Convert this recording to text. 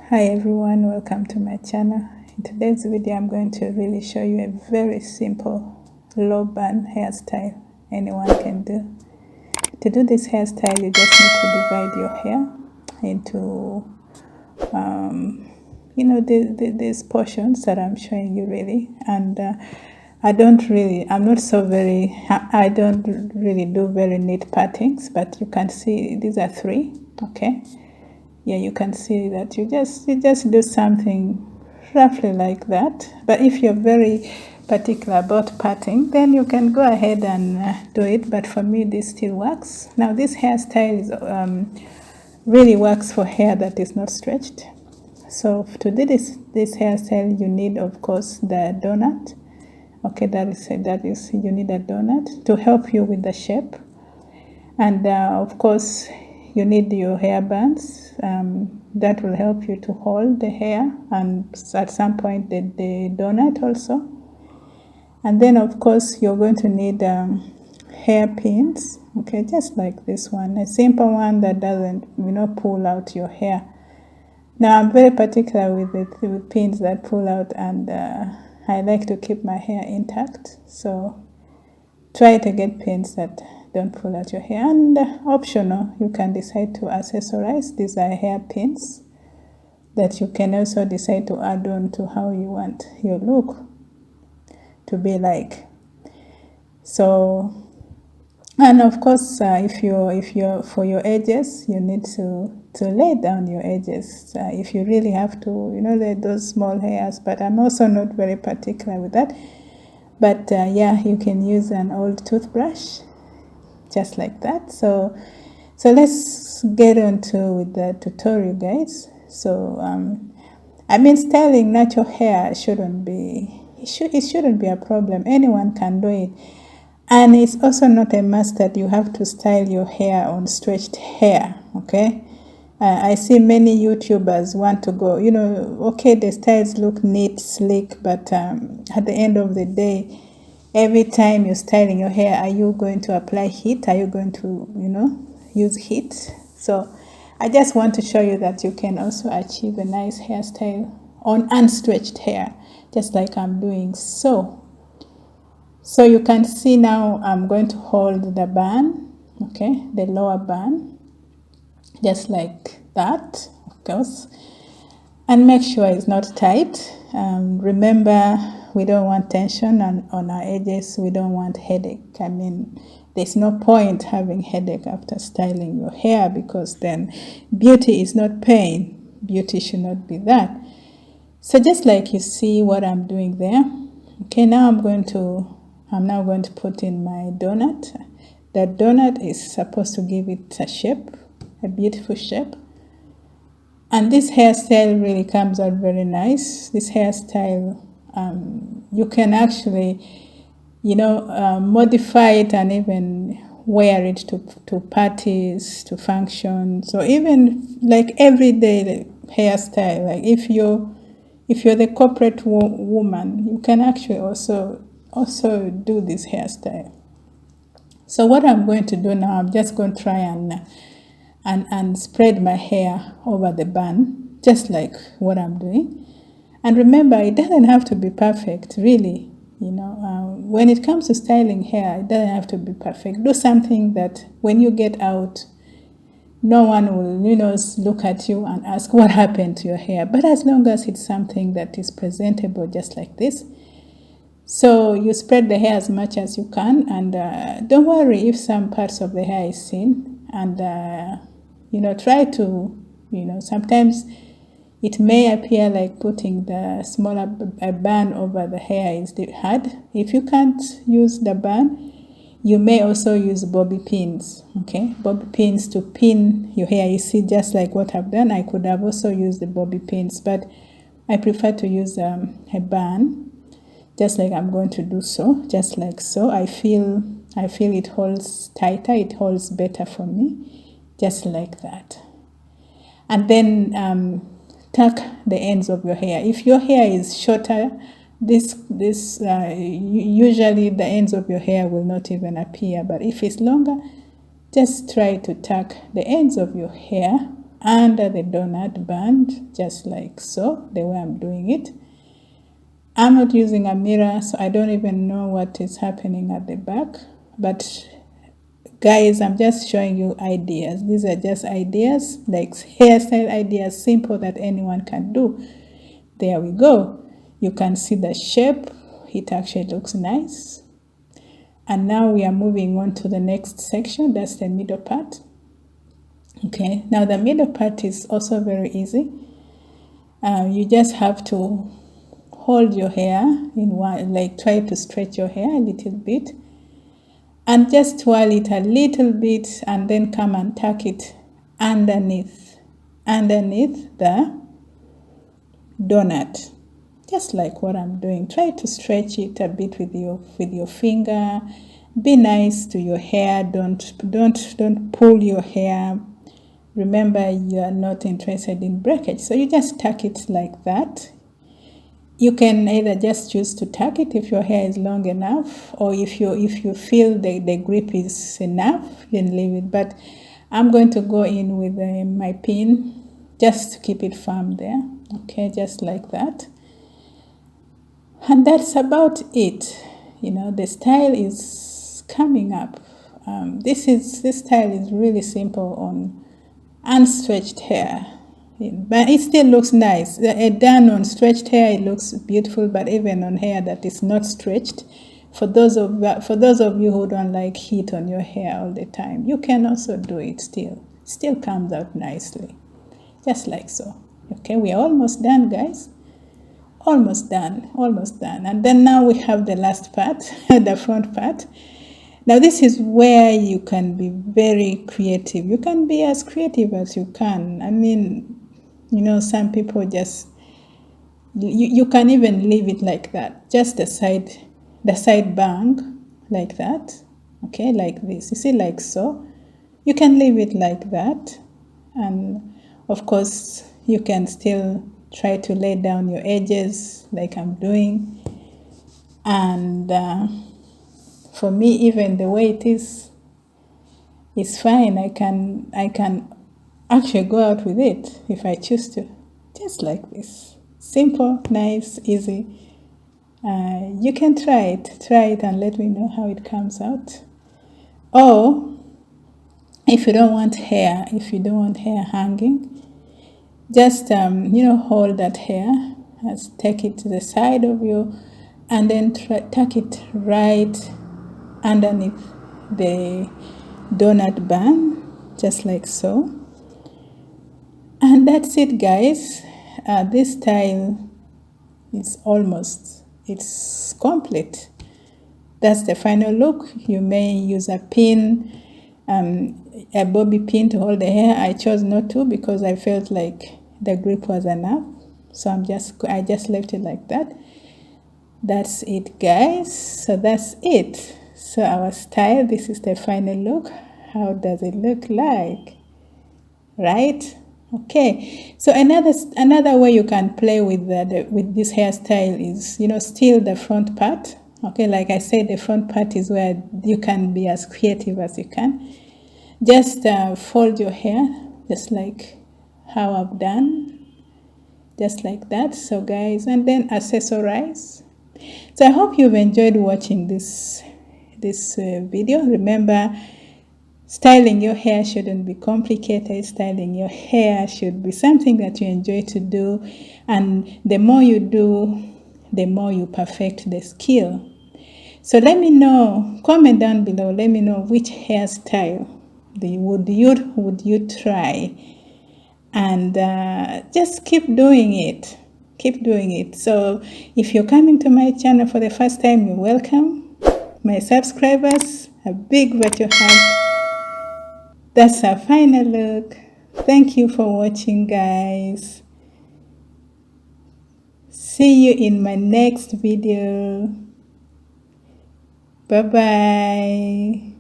Hi everyone, welcome to my channel. In today's video I'm going to really show you a very simple low bun hairstyle anyone can do. To do this hairstyle you just need to divide your hair into these portions that I'm showing you really, and I don't really do very neat partings, but you can see these are three. Okay, yeah, you can see that you just do something roughly like that. But if you're very particular about parting, then you can go ahead and do it. But for me, this still works. Now, this hairstyle is really works for hair that is not stretched. So to do this hairstyle, you need, of course, the donut. Okay, that is you need a donut to help you with the shape, and of course you need your hair bands that will help you to hold the hair, and at some point the donut also. And then of course you're going to need hair pins, okay, just like this one, a simple one that doesn't pull out your hair. Now I'm very particular with pins that pull out, and I like to keep my hair intact, so try to get pins that don't pull out your hair. And optional, you can decide to accessorize. These are hair pins that you can also decide to add on to how you want your look to be like. So, and of course, if you're for your edges, you need to lay down your edges. If you really have to, those small hairs. But I'm also not very particular with that. But yeah, you can use an old toothbrush, just like that. So let's get on to with the tutorial, guys. So styling natural hair shouldn't be a problem. Anyone can do it, and it's also not a must that you have to style your hair on stretched hair. Okay. I see many YouTubers want to go, okay, the styles look neat, sleek, but at the end of the day, every time you're styling your hair, are you going to apply heat? Are you going to, use heat? So I just want to show you that you can also achieve a nice hairstyle on unstretched hair, just like I'm doing so. So you can see now I'm going to hold the bun, okay, the lower bun, just like that, of course, and make sure it's not tight. Remember, we don't want tension on our edges. We don't want headache. There's no point having headache after styling your hair, because then beauty is not pain. Beauty should not be that. So just like you see what I'm doing there. Okay, now I'm now going to put in my donut. That donut is supposed to give it a shape, a beautiful shape. And this hairstyle really comes out very nice. This hairstyle, you can actually, modify it and even wear it to parties, to functions, or even like everyday hairstyle. Like if you're the corporate woman, you can actually also do this hairstyle. So what I'm going to do now, I'm just going to try and spread my hair over the bun, just like what I'm doing. And remember, it doesn't have to be perfect, really. When it comes to styling hair, it doesn't have to be perfect. Do something that when you get out, no one will, look at you and ask what happened to your hair. But as long as it's something that is presentable, just like this. So you spread the hair as much as you can, and don't worry if some parts of the hair is seen. And try to, sometimes it may appear like putting the smaller bun over the hair is hard. If you can't use the bun, you may also use bobby pins, okay? Bobby pins to pin your hair. You see, just like what I've done, I could have also used the bobby pins, but I prefer to use a bun, just like I'm going to do so, just like so. I feel it holds tighter, it holds better for me, just like that. And then tuck the ends of your hair. If your hair is shorter, usually the ends of your hair will not even appear. But if it's longer, just try to tuck the ends of your hair under the donut band, just like so, the way I'm doing it. I'm not using a mirror, so I don't even know what is happening at the back. But guys, I'm just showing you ideas. These are just ideas, like hairstyle ideas, simple that anyone can do. There we go. You can see the shape. It actually looks nice. And now we are moving on to the next section. That's the middle part. Okay, now the middle part is also very easy. You just have to hold your hair in one, like try to stretch your hair a little bit and just twirl it a little bit and then come and tuck it underneath the donut, just like what I'm doing. Try to stretch it a bit with your finger. Be nice to your hair. Don't pull your hair. Remember, you are not interested in breakage, so you just tuck it like that. You can either just choose to tuck it if your hair is long enough, or if you feel the grip is enough, you can leave it. But I'm going to go in with my pin just to keep it firm there. Okay, just like that. And that's about it. You know, the style is coming up. This style is really simple on unstretched hair, but it still looks nice. Done on stretched hair, it looks beautiful. But even on hair that is not stretched, for those of you who don't like heat on your hair all the time, you can also do it. Still comes out nicely, just like so. Okay, we are almost done, guys. Almost done. And then now we have the last part, the front part. Now this is where you can be very creative. You can be as creative as you can. I mean, you know, some people just, you can even leave it like that. Just the side bang, like that. Okay, like this. You see, like so. You can leave it like that. And of course, you can still try to lay down your edges like I'm doing. And for me, even the way it is fine. I can actually go out with it if I choose to, just like this. Simple, nice, easy. You can try it and let me know how it comes out. Or if you don't want hair hanging, just hold that hair, take it to the side of you, and then tuck it right underneath the donut bun, just like so. And that's it, guys. This style is it's complete. That's the final look. You may use a pin, a bobby pin to hold the hair. I chose not to because I felt like the grip was enough, so I just left it like that. That's it, guys. So that's it. So our style, this is the final look. How does it look like? Right? Okay. So another way you can play with with this hairstyle is, still the front part. Okay, like I said, the front part is where you can be as creative as you can. Just fold your hair, just like how I've done, just like that. So guys, and then accessorize. So I hope you've enjoyed watching this video. Remember, styling your hair shouldn't be complicated. Styling your hair should be something that you enjoy to do, and the more you do, the more you perfect the skill. So let me know, comment down below, let me know which hairstyle would you try, and just keep doing it. So if you're coming to my channel for the first time, you're welcome. My subscribers, a big virtual hug. That's our final look. Thank you for watching, guys. See you in my next video. Bye bye.